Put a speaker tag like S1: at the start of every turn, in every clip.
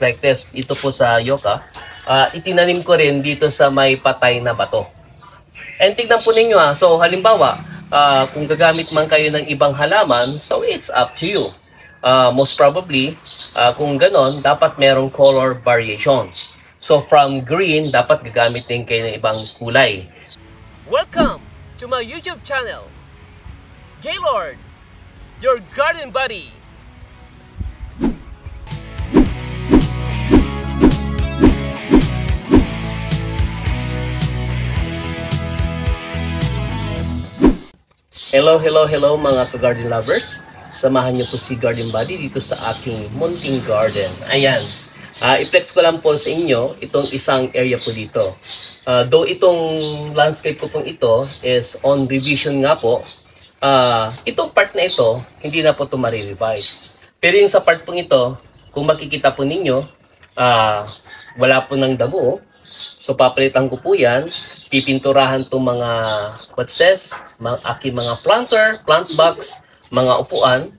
S1: just like this. Ito po sa yucca. Itinanim ko rin dito sa may patay na bato. And tignan po ninyo so halimbawa, kung gagamit man kayo ng ibang halaman, so it's up to you. Most probably, kung ganon, dapat merong color variation. So from green, dapat gagamit din kayo ng ibang kulay. Welcome to my YouTube channel, Gaylord, your garden buddy. Hello mga ka-garden lovers. Samahan niyo po si Garden Buddy dito sa aking munting garden. Ayan. I-flex ko lang po sa inyo itong isang area po dito. Though itong landscape po ito is on revision nga po, itong part na ito, hindi na po ito ma-revise. Pero yung sa part po ito, kung makikita po ninyo, wala po ng damo. So papalitan ko po yan, pipinturahan itong mga, what's this? Aking mga plant box, mga upuan,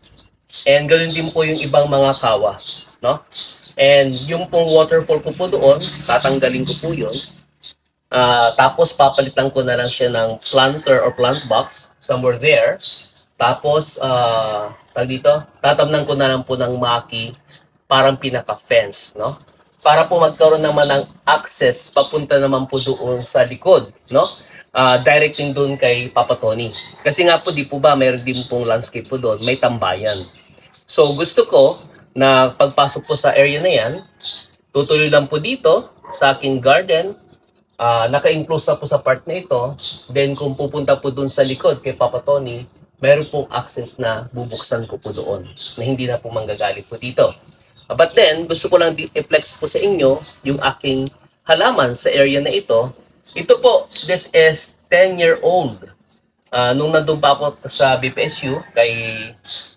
S1: and ganoon din po yung ibang mga kawa, no? And yung pong waterfall ko po doon, tatanggalin ko po yun. Tapos papalitan ko na lang siya ng planter or plant box, somewhere there. Tapos, tatamnan ko na lang po ng maki, parang pinaka-fence, no? Para po magkaroon naman ng access papunta naman po doon sa likod, no? Directing doon kay Papa Tony. Kasi nga po, di po ba, mayroon din pong landscape po doon, may tambayan. So gusto ko na pagpasok po sa area na yan, tutuloy lang po dito sa aking garden, naka-enclose na po sa part na ito. Then kung pupunta po doon sa likod kay Papa Tony, mayroon pong access na bubuksan ko po doon, na hindi na po manggagalit po dito. But then, gusto ko lang i-flex po sa inyo yung aking halaman sa area na ito. Ito po, this is 10-year-old. Nung nandun pa ako sa BPSU,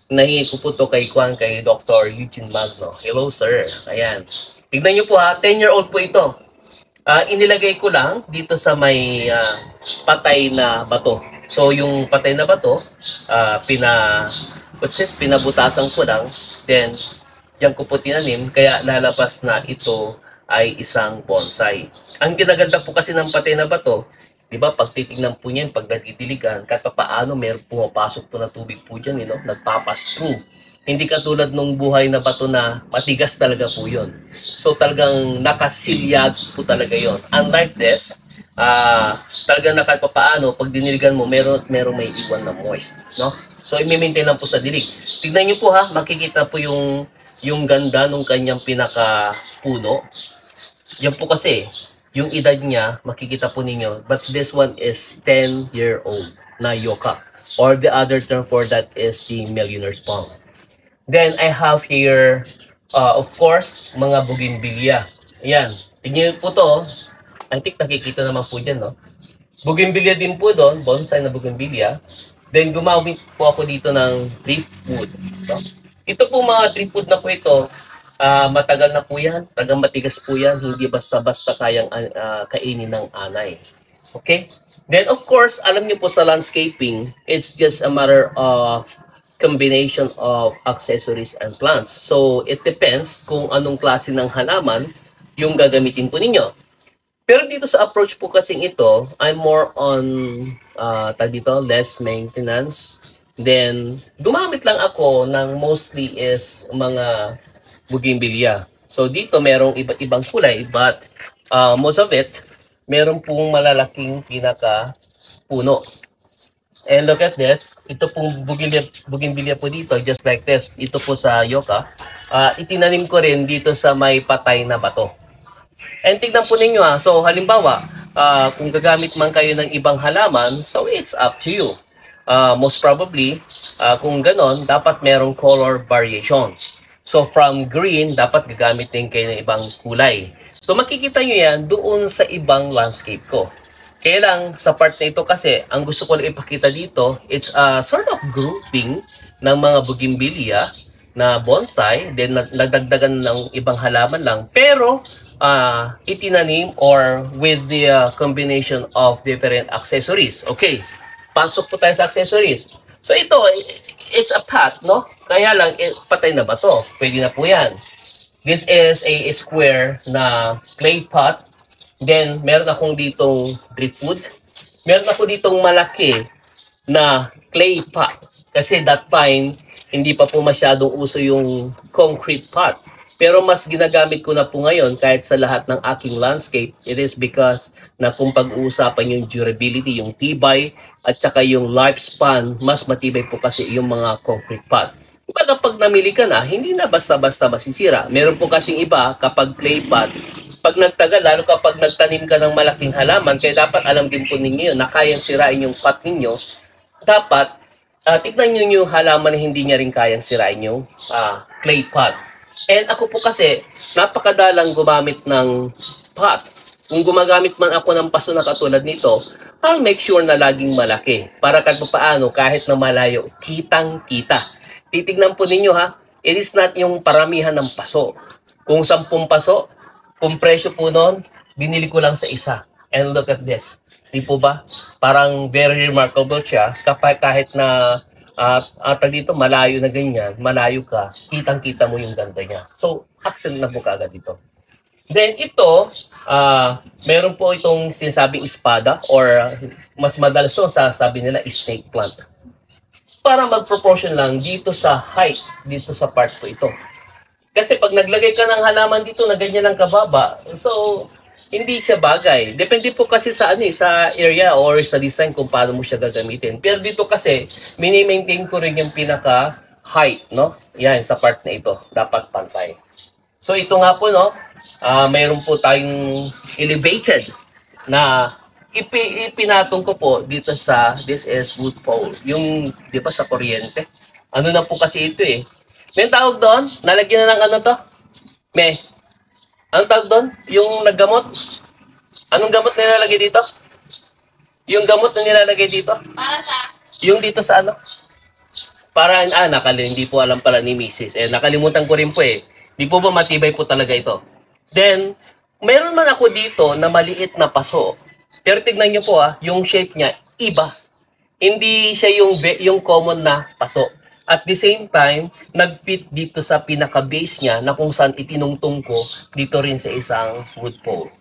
S1: nahingi ko po ito kay Dr. Eugene Magno. Hello, sir. Ayan. Tignan nyo po 10-year-old po ito. Inilagay ko lang dito sa may patay na bato. So, yung patay na bato, pinabutasan ko lang. Then, diyan ko po tinanim, kaya lalabas na ito ay isang bonsai. Ang ginaganda po kasi ng patay na bato, di ba, pag titignan po niyan, pag nadidiligan, kahit paano meron pumapasok po na tubig po dyan, nagpapass through. Hindi katulad nung buhay na bato na matigas talaga po yun. So talagang nakasilyag po talaga yon. Unlike this, talagang kahit paano, pag diniligan mo, meron may iwan na moist, no? So i-maintain lang po sa dilig. Tignan niyo po makikita po yung ganda ng kanyang pinaka-puno. Yan po kasi, yung edad niya, makikita po ninyo, but this one is 10-year-old na yucca. Or the other term for that is the millionaire's palm. Then, I have here, of course, mga bougainvillea. Ayan, tingnan po to. I think nakikita naman po dyan, no? Bougainvillea din po doon, bonsai na bougainvillea. Then, gumamit po ako dito ng driftwood. No? Ito po mga driftwood na po ito, matagal na po yan, tagang matigas po yan, hindi basta-basta kayang kainin ng anay. Okay? Then of course, alam niyo po sa landscaping, it's just a matter of combination of accessories and plants. So it depends kung anong klase ng halaman yung gagamitin po ninyo. Pero dito sa approach po kasing ito, I'm more on less maintenance. Then, gumamit lang ako ng mostly is mga bougainvillea. So, dito merong iba't ibang kulay, but most of it, meron pong malalaking pinaka-puno. And look at this. Ito pong bougainvillea po dito, just like this. Ito po sa yucca. Itinanim ko rin dito sa may patay na bato. And tignan po ninyo so halimbawa, kung gagamit man kayo ng ibang halaman, so it's up to you. Most probably, kung ganon, dapat merong color variation. So from green, dapat gagamit din kayo ng ibang kulay. So makikita nyo yan doon sa ibang landscape ko. Kaya lang, sa part na ito kasi, ang gusto ko lang ipakita dito, it's a sort of grouping ng mga bougainvillea na bonsai, then nagdagdagan ng ibang halaman lang. Pero, itinanim or with the combination of different accessories. Okay. Pasok po tayo sa accessories. So ito, it's a pot, no? Kaya lang, patay na ba to? Pwede na po yan. This is a square na clay pot. Then, meron akong ditong driftwood. Meron ako ditong malaki na clay pot. Kasi that time, hindi pa po masyadong uso yung concrete pot. Pero mas ginagamit ko na po ngayon kahit sa lahat ng aking landscape. It is because na kung pag-uusapan yung durability, yung tibay, at saka yung lifespan, mas matibay po kasi yung mga concrete pot. Diba kapag namili ka na, hindi na basta-basta masisira. Meron po kasing iba kapag clay pot, pag nagtagal, lalo kapag nagtanim ka ng malaking halaman, kaya dapat alam din po ninyo na kayang sirain yung pot ninyo, dapat tignan nyo yung halaman na hindi niya rin kayang sirain yung clay pot. And ako po kasi, napakadalang gumamit ng pot. Kung gumagamit man ako ng paso na katulad nito, I'll make sure na laging malaki. Para kahit paano, kahit na malayo, kitang-kita. Titignan po ninyo ha, it is not yung paramihan ng paso. Kung 10 paso, kung presyo po noon, binili ko lang sa isa. And look at this. Di po ba? Parang very remarkable siya kapag kahit na dito malayo na ganyan, malayo ka, kitang-kita mo yung ganda niya. So, excellent na po kagad dito. Then ito, meron po itong sinasabing espada or mas madalas so sabi nila snake plant. Para mag-proportion lang dito sa height, dito sa part ko ito. Kasi pag naglagay ka ng halaman dito na ganyan lang kababa, so hindi siya bagay. Depende po kasi sa sa area or sa design kung paano mo siya gagamitin. Pero dito kasi, mini-maintain ko rin yung pinaka-height, no? Yan, sa part na ito. Dapat pantay. So ito nga po, no? Mayroon po tayong elevated na ipinatong ko po dito sa this is wood pole. Yung, di ba, sa kuryente. Ano na po kasi ito eh. May tawag doon? Nalagyan na ng ano to? Anong tawag doon? Yung naggamot? Anong gamot na nilalagay dito? Yung gamot na nilalagay dito?
S2: Para sa...
S1: Yung dito sa ano? Para, hindi po alam pala ni Mrs. Nakalimutan ko rin po eh. Di po ba matibay po talaga ito? Then, meron man ako dito na maliit na paso. Pero tignan nyo po yung shape niya, iba. Hindi siya yung common na paso. At the same time, nag-fit dito sa pinaka-base niya na kung saan itinungtong ko dito rin sa isang wood pole.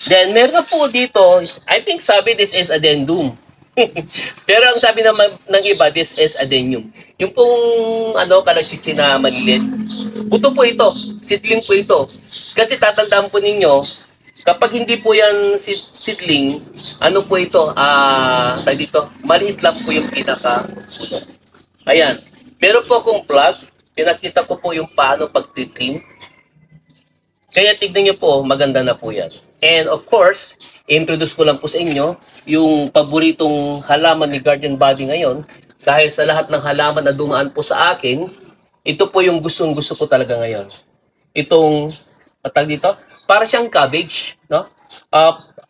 S1: Then, meron na po dito, I think sabi this is addendum. Pero ang sabi naman ng iba, this is addenium. Yung pong kalachichi na malilit. Buto po ito, seedling po ito. Kasi tatandaan po ninyo, kapag hindi po yan seedling, ano po ito, dito, maliit lang po yung pinaka-puno. Ayan. Meron po akong vlog, pinakita ko po yung paano pag-trim. Kaya tignan nyo po, maganda na po yan. And of course, introduce ko lang po sa inyo yung paboritong halaman ni Garden Body ngayon. Dahil sa lahat ng halaman na dumaan po sa akin, ito po yung gustong-gusto ko talaga ngayon. Itong, dito, para siyang cabbage, no?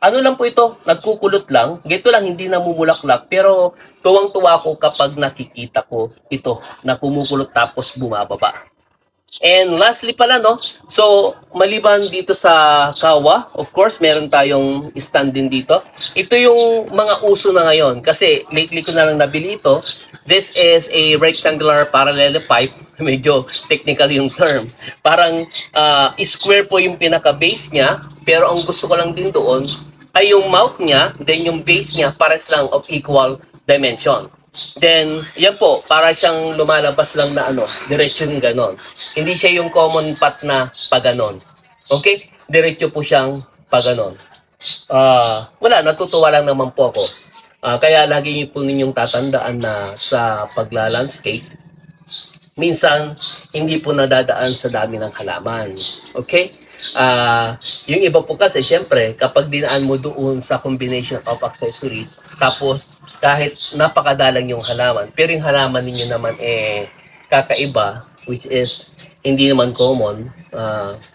S1: Ano lang po ito, nagkukulot lang. Gito lang, hindi namumulaklak. Pero tuwang-tuwa ko kapag nakikita ko ito na kumukulot tapos bumababa. And lastly pala, no? So, maliban dito sa kawa, of course, meron tayong stand din dito. Ito yung mga uso na ngayon. Kasi lately ko na lang nabili ito. This is a rectangular parallelepiped. Medyo technical yung term. Parang square po yung pinaka-base niya. Pero ang gusto ko lang din doon ay yung mouth niya, then yung base niya, pares lang of equal dimension. Then, yan po, para siyang lumalabas lang na diretso yung ganon. Hindi siya yung common pot na paganon. Okay? Diretso po siyang paganon. Wala, natutuwa lang naman po ako. Kaya lagi niyo po ninyong tatandaan na sa pagla-landscape, minsan, hindi po nadadaan sa dami ng halaman. Okay? Yung iba po kasi, syempre, kapag dinaan mo doon sa combination of accessories, tapos kahit napakadalang yung halaman, pero yung halaman ninyo naman kakaiba, which is hindi naman common,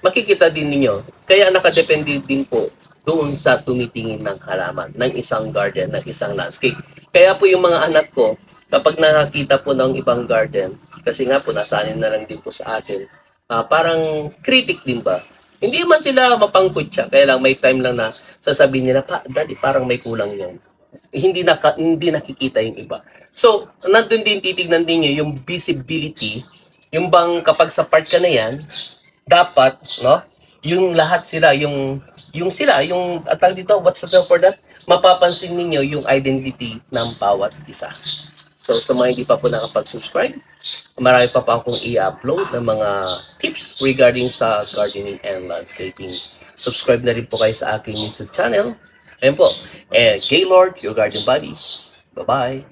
S1: makikita din ninyo. Kaya nakadepende din po doon sa tumitingin ng halaman, ng isang garden, ng isang landscape. Kaya po yung mga anak ko, kapag nakakita po ng ibang garden, kasi nga po nasanin na lang din po sa akin, parang critic din ba? Hindi man sila mapangkutya, kaya lang may time lang na sasabihin nila, Daddy, parang may kulang yan. Hindi nakikita yung iba. So, nandun din titignan din nyo yung visibility, yung bang kapag sa part ka na yan, dapat, no? Yung lahat sila, yung atang dito, what's the term for that? Mapapansin ninyo yung identity ng bawat isa. So, sa mga hindi pa po nakapag-subscribe, marami pa akong i-upload ng mga tips regarding sa gardening and landscaping. Subscribe na rin po kayo sa aking YouTube channel. Ayan po. And Gaylord, your garden buddies. Bye-bye.